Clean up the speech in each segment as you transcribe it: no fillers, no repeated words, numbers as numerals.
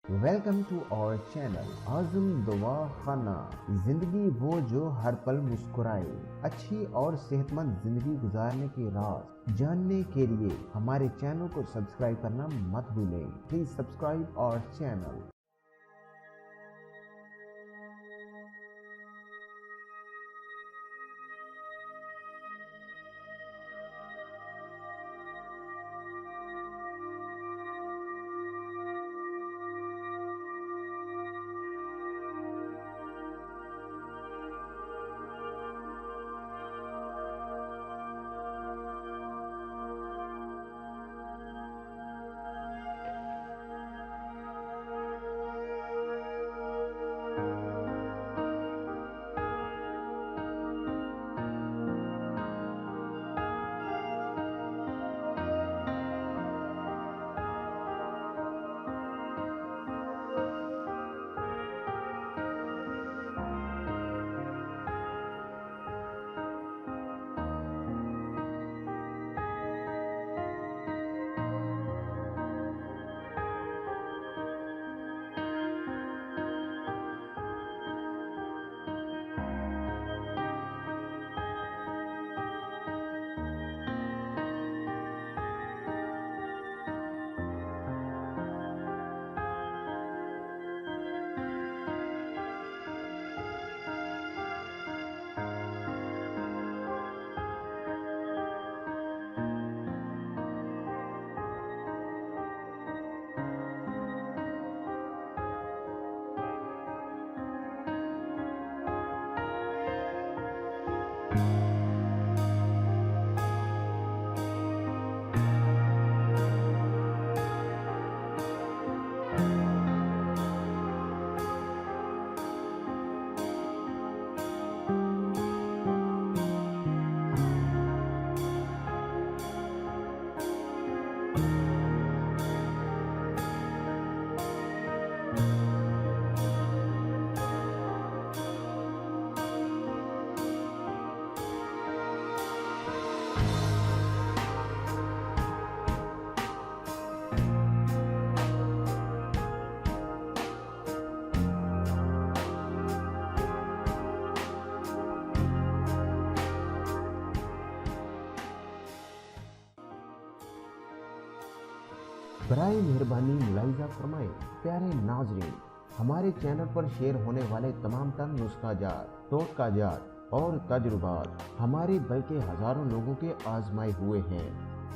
Welcome to our channel आज़म दुआ खाना। जिंदगी वो जो हर पल मुस्कुराए। अच्छी और सेहतमंद जिंदगी गुजारने के राज जानने के लिए हमारे चैनल को सब्सक्राइब करना मत भूलें। Please subscribe our channel. बराए मेहरबानी मुलाहिजा फरमाएं। प्यारे नाजरीन, हमारे चैनल पर शेयर होने वाले तमाम तर नुस्खाजात, टोटकाजात और तजुर्बात हमारे बल्कि हजारों लोगों के आजमाए हुए हैं।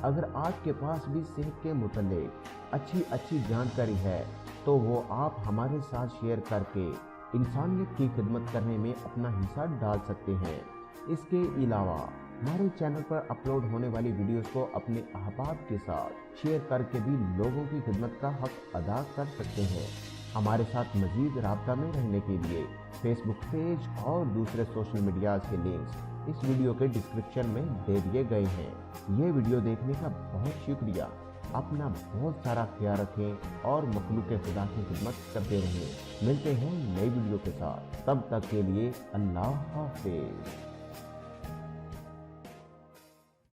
अगर आपके पास भी सेहत के मुतालिक अच्छी जानकारी है तो वो आप हमारे साथ शेयर करके इंसानियत की खिदमत करने में अपना हिस्सा डाल सकते हैं। इसके अलावा हमारे चैनल पर अपलोड होने वाली वीडियोस को अपने अहबाब के साथ शेयर करके भी लोगों की खिदमत का हक अदा कर सकते हैं। हमारे साथ मजीद राब्ता में रहने के लिए फेसबुक पेज और दूसरे सोशल मीडियाज के लिंक्स इस वीडियो के डिस्क्रिप्शन में दे दिए गए हैं। ये वीडियो देखने का बहुत शुक्रिया। अपना बहुत सारा ख्याल रखें और मखलूक खुदा की खिदमत करते रहें। मिलते हैं नई वीडियो के साथ, तब तक के लिए अल्लाह हाफिज।